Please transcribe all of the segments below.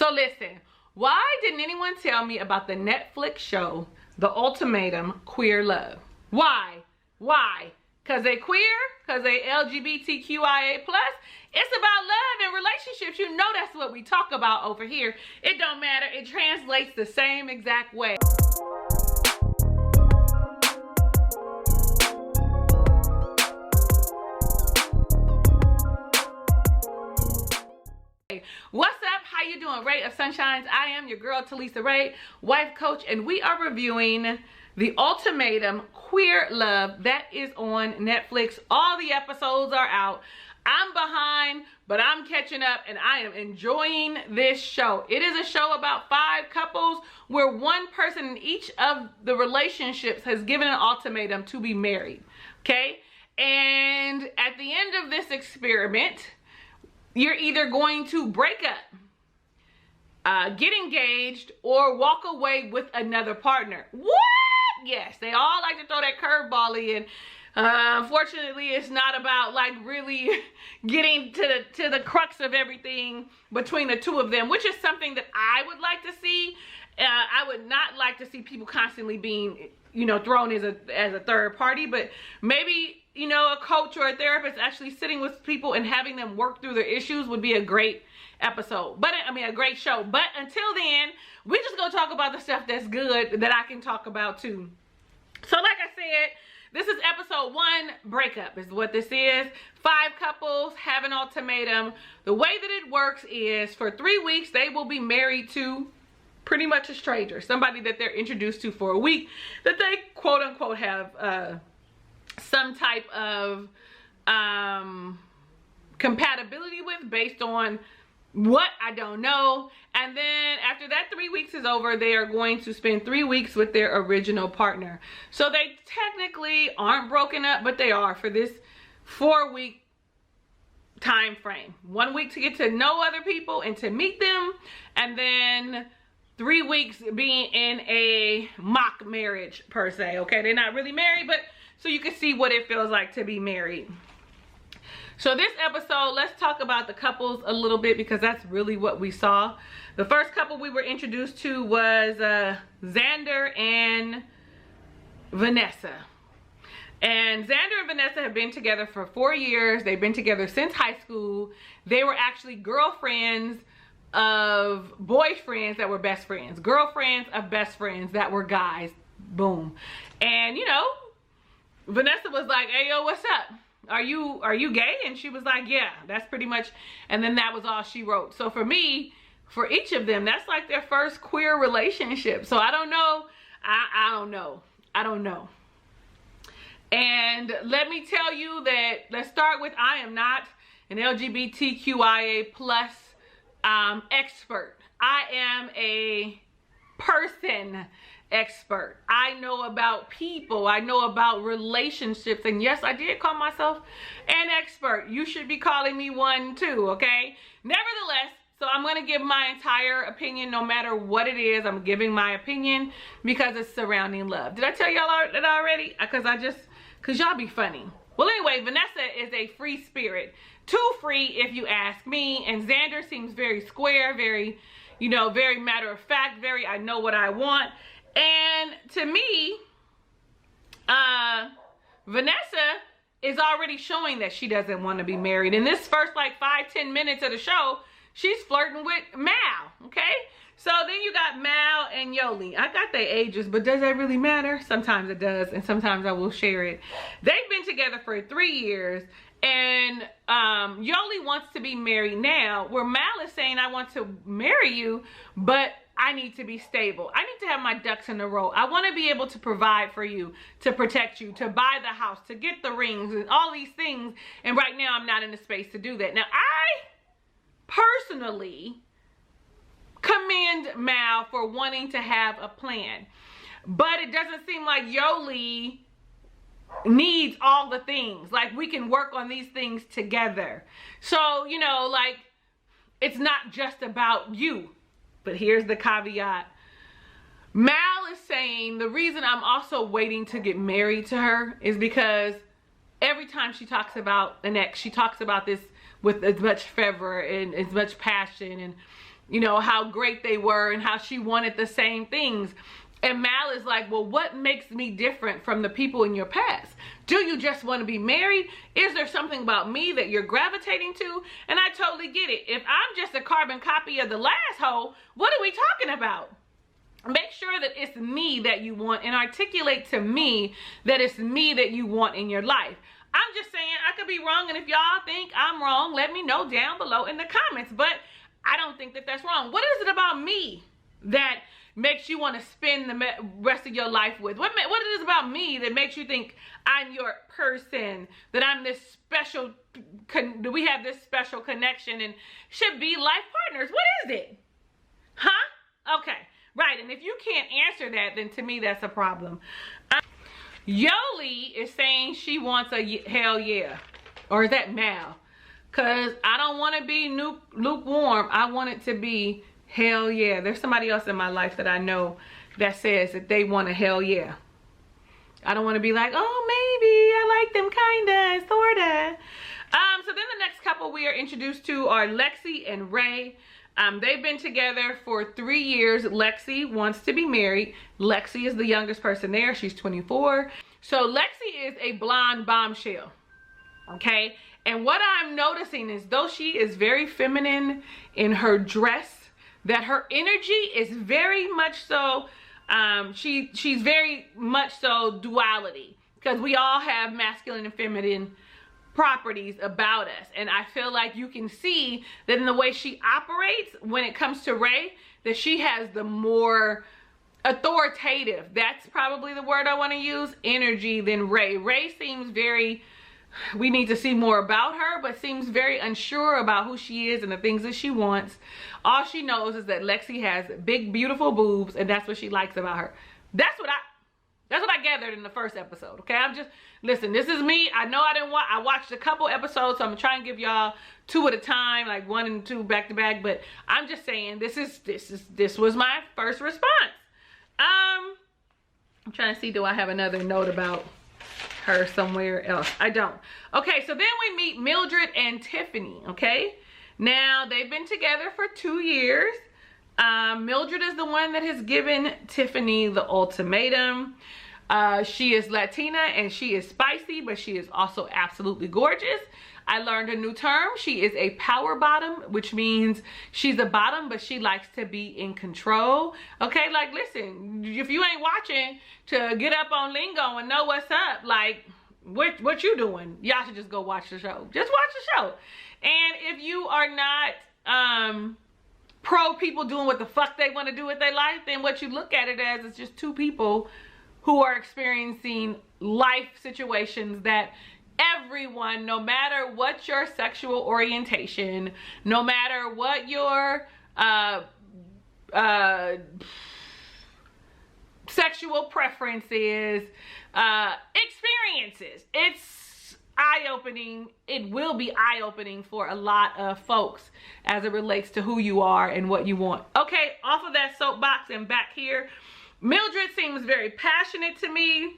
So listen, why didn't anyone tell me about the Netflix show, The Ultimatum, Queer Love? Why? Why? Because they queer? Because they LGBTQIA+? It's about love and relationships. You know that's what we talk about over here. It don't matter. It translates the same exact way. What's up? How you doing? Ray of Sunshines. I am your girl Talisa Ray, wife coach, and we are reviewing The Ultimatum, Queer Love. That is on Netflix. All the episodes are out. I'm behind, but I'm catching up, and I am enjoying this show. It is a show about 5 couples where one person in each of the relationships has given an ultimatum to be married. Okay? And at the end of this experiment, you're either going to break up, get engaged, or walk away with another partner. What? Yes, they all like to throw that curveball in. Unfortunately, it's not about like really getting to the crux of everything between the two of them, which is something that I would like to see. I would not like to see people constantly being, you know, thrown as a third party, but maybe, you know, a coach or a therapist actually sitting with people and having them work through their issues would be a great episode. But I mean, a great show. But until then, we just gonna talk about the stuff that's good that I can talk about too. So like I said, this is episode 1, breakup is what this is. 5 couples have an ultimatum. The way that it works is for 3 weeks, they will be married to pretty much a stranger, somebody that they're introduced to for a week that they quote unquote have some type of compatibility with, based on what, I don't know. And then after that 3 weeks is over, they are going to spend 3 weeks with their original partner. So they technically aren't broken up, but they are for this 4-week time frame. 1 week to get to know other people and to meet them, and then 3 weeks being in a mock marriage per se. Okay, they're not really married, but so you can see what it feels like to be married. So this episode, let's talk about the couples a little bit, because that's really what we saw. The first couple we were introduced to was Xander and Vanessa. And Xander and Vanessa have been together for 4 years. They've been together since high school. They were actually girlfriends of boyfriends that were best friends. Girlfriends of best friends that were guys. Boom. And you know, Vanessa was like, hey yo, what's up? Are you gay? And she was like, yeah, that's pretty much. And then that was all she wrote. So for me, for each of them, that's like their first queer relationship. So I don't know. I don't know. And let me tell you that, let's start with, I am not an LGBTQIA plus expert. I am a person expert. I know about people. I know about relationships. And yes, I did call myself an expert. You should be calling me one too, okay? Nevertheless, so I'm going to give my entire opinion no matter what it is. I'm giving my opinion because it's surrounding love. Did I tell y'all that already? Because y'all be funny. Well, anyway, Vanessa is a free spirit. Too free if you ask me. And Xander seems very square, very, you know, very matter of fact, very I know what I want. And to me, Vanessa is already showing that she doesn't want to be married. In this first like 5-10 minutes of the show, she's flirting with Mal, okay? So then you got Mal and Yoli. I got their ages, but does that really matter? Sometimes it does, and sometimes I will share it. They've been together for 3 years, and Yoli wants to be married now, where Mal is saying, I want to marry you, but I need to be stable. I need to have my ducks in a row. I want to be able to provide for you, to protect you, to buy the house, to get the rings, and all these things. And right now, I'm not in the space to do that. Now, I personally commend Mal for wanting to have a plan. But it doesn't seem like Yoli needs all the things. Like, we can work on these things together. So, you know, like, it's not just about you. But here's the caveat. Mal is saying the reason I'm also waiting to get married to her is because every time she talks about an ex, she talks about this with as much fervor and as much passion. And you know, how great they were and how she wanted the same things. And Mal is like, well, what makes me different from the people in your past? Do you just want to be married? Is there something about me that you're gravitating to? And I totally get it. If I'm just a carbon copy of the last hoe, what are we talking about? Make sure that it's me that you want and articulate to me that it's me that you want in your life. I'm just saying, I could be wrong, and if y'all think I'm wrong, let me know down below in the comments. But I don't think that that's wrong. What is it about me that makes you want to spend the rest of your life with? What it is about me that makes you think I'm your person, that I'm this special, that we have this special connection and should be life partners? What is it? Huh? Okay, right. And if you can't answer that, then to me that's a problem. Yoli is saying she wants a hell yeah. Or is that Mal? Because I don't want to be lukewarm. I want it to be hell yeah. There's somebody else in my life that I know that says that they want a hell yeah. I don't want to be like, oh, maybe I like them kinda, sorta. So then the next couple we are introduced to are Lexi and Ray. They've been together for 3 years. Lexi wants to be married. Lexi is the youngest person there. She's 24. So Lexi is a blonde bombshell. Okay. And what I'm noticing is, though she is very feminine in her dress, that her energy is very much so, she's very much so duality, because we all have masculine and feminine properties about us. And I feel like you can see that in the way she operates when it comes to Ray, that she has the more authoritative, that's probably the word I want to use, energy than Ray. Ray seems very, we need to see more about her, but seems very unsure about who she is and the things that she wants. All she knows is that Lexi has big, beautiful boobs, and that's what she likes about her. That's what I gathered in the first episode. Okay, I'm just, listen, this is me. I know I watched a couple episodes, so I'm gonna try and give y'all 2 at a time, like 1 and 2 back to back. But I'm just saying, this was my first response. I'm trying to see, do I have another note about her somewhere else? I don't. Okay, so then we meet Mildred and Tiffany. Okay, now they've been together for 2 years. Mildred is the one that has given Tiffany the ultimatum. She is Latina and she is spicy, but she is also absolutely gorgeous. I learned a new term. She is a power bottom, which means she's a bottom, but she likes to be in control. Okay, like, listen, if you ain't watching to get up on lingo and know what's up, like, what you doing? Y'all should just go watch the show. Just watch the show. And if you are not pro people doing what the fuck they want to do with their life, then what you look at it as is just 2 people who are experiencing life situations that everyone, no matter what your sexual orientation, no matter what your sexual preference is, experiences. It's eye-opening. It will be eye-opening for a lot of folks as it relates to who you are and what you want. Okay, off of that soapbox and back here, Mildred seems very passionate to me.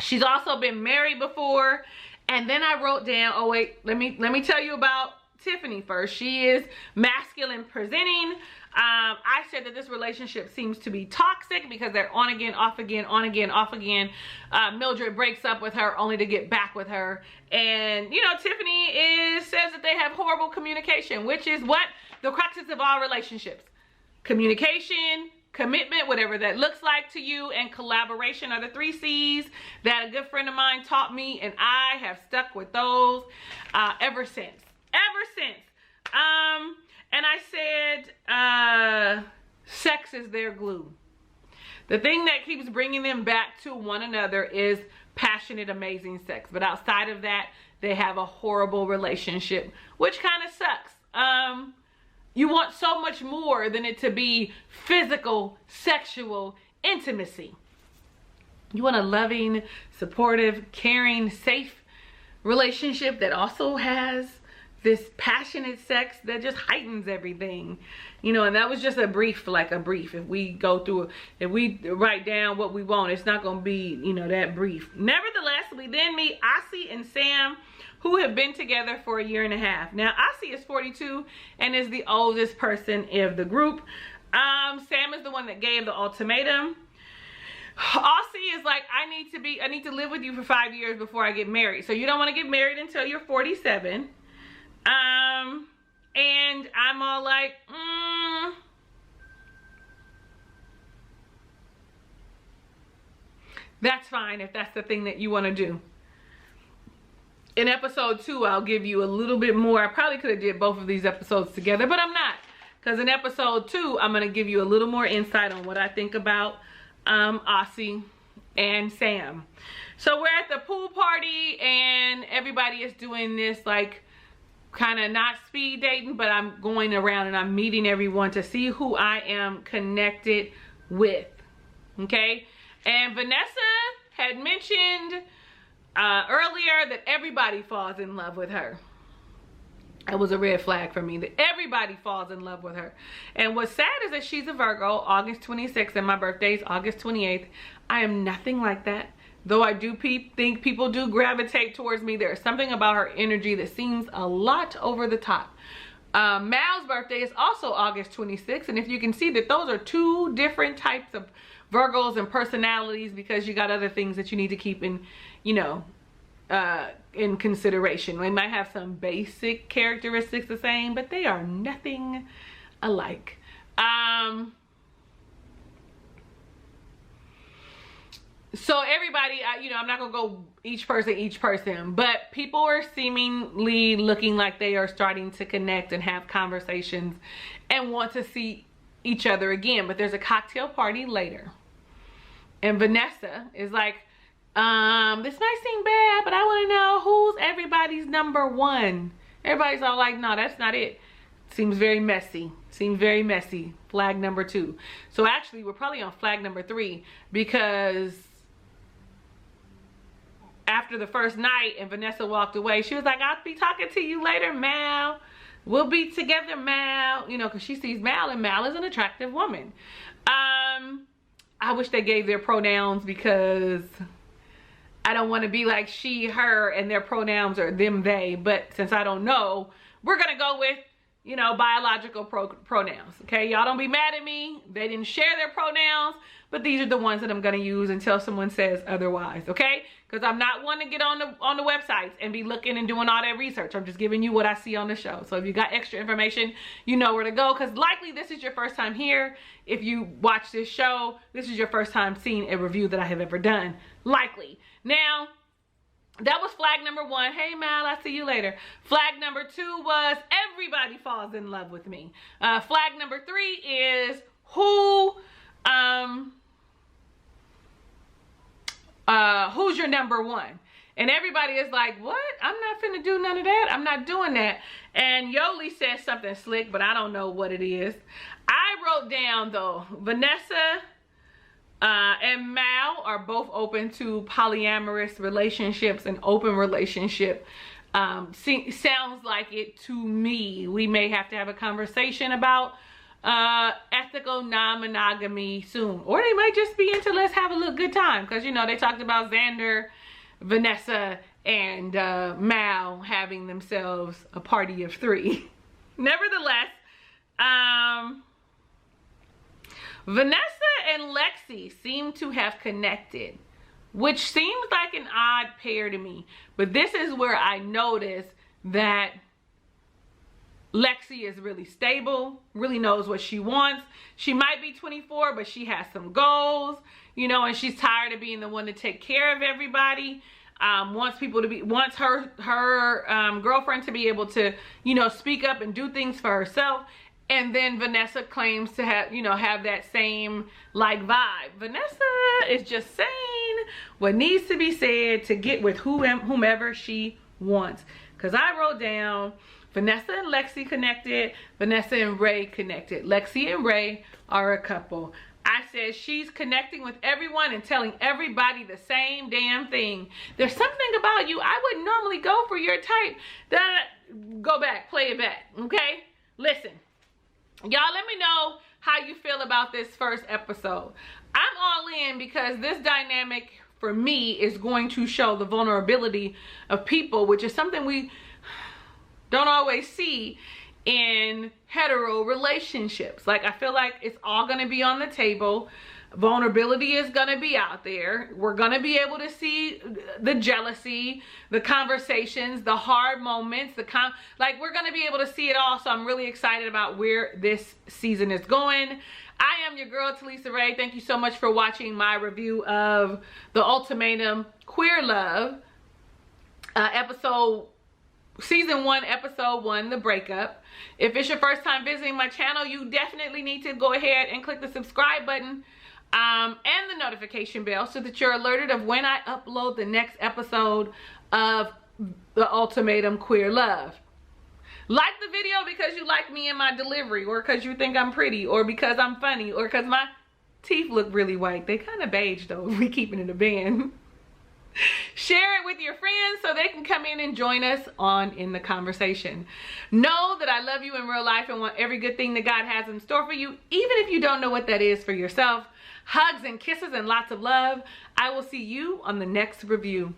She's also been married before. And then I wrote down, oh wait, let me tell you about Tiffany first. She is masculine presenting. I said that this relationship seems to be toxic because they're on again, off again, on again, off again. Mildred breaks up with her only to get back with her. And, you know, Tiffany says that they have horrible communication, which is what the cruxes of all relationships. Communication, commitment, whatever that looks like to you, and collaboration are the 3 C's that a good friend of mine taught me, and I have stuck with those ever since. And I said, sex is their glue. The thing that keeps bringing them back to one another is passionate, amazing sex. But outside of that, they have a horrible relationship, which kind of sucks. You want so much more than it to be physical, sexual intimacy. You want a loving, supportive, caring, safe relationship that also has this passionate sex that just heightens everything. You know, and that was just a brief, like a brief. If we go through, if we write down what we want, it's not going to be, you know, that brief. Nevertheless, we then meet Ossie and Sam, who have been together for a year and a half. Now, Aussie is 42 and is the oldest person of the group. Sam is the one that gave the ultimatum. Aussie is like, I need to live with you for 5 years before I get married. So you don't want to get married until you're 47. And I'm all like, that's fine if that's the thing that you want to do. In episode 2, I'll give you a little bit more. I probably could have did both of these episodes together, but I'm not. Because in episode 2, I'm going to give you a little more insight on what I think about Aussie and Sam. So we're at the pool party and everybody is doing this like kind of not speed dating, but I'm going around and I'm meeting everyone to see who I am connected with. Okay? And Vanessa had mentioned earlier that everybody falls in love with her. That was a red flag for me, that everybody falls in love with her. And what's sad is that she's a Virgo, August 26th, and my birthday is August 28th. I am nothing like that. Though I do think people do gravitate towards me, there's something about her energy that seems a lot over the top. Mal's birthday is also August 26th, and if you can see that those are two different types of Virgos and personalities, because you got other things that you need to keep in, you know, in consideration. They might have some basic characteristics the same, but they are nothing alike. So everybody, you know, I'm not gonna go each person, but people are seemingly looking like they are starting to connect and have conversations and want to see each other again. But there's a cocktail party later, and Vanessa is like, this might seem bad, but I want to know who's everybody's number one. Everybody's all like, no, that's not it. Seems very messy. Seems very messy. Flag number 2. So actually, we're probably on flag number 3, because after the first night and Vanessa walked away, she was like, I'll be talking to you later, Mal. We'll be together, Mal. You know, because she sees Mal, and Mal is an attractive woman. I wish they gave their pronouns, because I don't want to be like she, her, and their pronouns are them, they. But since I don't know, we're going to go with, you know, biological pronouns. Okay, y'all don't be mad at me. They didn't share their pronouns, but these are the ones that I'm going to use until someone says otherwise. Okay, because I'm not one to get on the websites and be looking and doing all that research. I'm just giving you what I see on the show. So if you got extra information, you know where to go, because likely this is your first time here. If you watch this show, this is your first time seeing a review that I have ever done. Likely. Now, that was flag number 1. Hey, Mal, I'll see you later. Flag number 2 was everybody falls in love with me. Flag number 3 is who's your number 1? And everybody is like, what? I'm not finna do none of that. I'm not doing that. And Yoli says something slick, but I don't know what it is. I wrote down, though, Vanessa and Mal are both open to polyamorous relationships and open relationship. Sounds like it to me. We may have to have a conversation about ethical non-monogamy soon, or they might just be into let's have a little good time, because you know they talked about Xander, Vanessa, and Mal having themselves a party of 3. Nevertheless, Vanessa and Lexi seem to have connected, which seems like an odd pair to me. But this is where I notice that Lexi is really stable, really knows what she wants. She might be 24, but she has some goals, you know, and she's tired of being the one to take care of everybody. Wants her girlfriend to be able to, you know, speak up and do things for herself. And then Vanessa claims to have, you know, have that same like vibe. Vanessa is just saying what needs to be said to get with whomever she wants. Because I wrote down Vanessa and Lexi connected, Vanessa and Ray connected. Lexi and Ray are a couple. I said she's connecting with everyone and telling everybody the same damn thing. There's something about you. I wouldn't normally go for your type. Go back, play it back, okay? Listen. Y'all let me know how you feel about this first episode. I'm all in because this dynamic for me, is going to show the vulnerability of people, which is something we don't always see in hetero relationships. Like, I feel like it's all going to be on the table. Vulnerability is going to be out there. We're going to be able to see the jealousy, the conversations, the hard moments, like, we're going to be able to see it all. So I'm really excited about where this season is going. I am your girl, Talisa Ray. Thank you so much for watching my review of The Ultimatum Queer Love, Season 1, Episode 1, The Breakup. If it's your first time visiting my channel, you definitely need to go ahead and click the subscribe button and the notification bell so that you're alerted of when I upload the next episode of The Ultimatum Queer Love. Like the video because you like me and my delivery, or because you think I'm pretty, or because I'm funny, or because my teeth look really white. They kind of beige though. We keeping it a band. Share it with your friends so they can come in and join us in the conversation. Know that I love you in real life and want every good thing that God has in store for you, even if you don't know what that is for yourself. Hugs and kisses and lots of love. I will see you on the next review.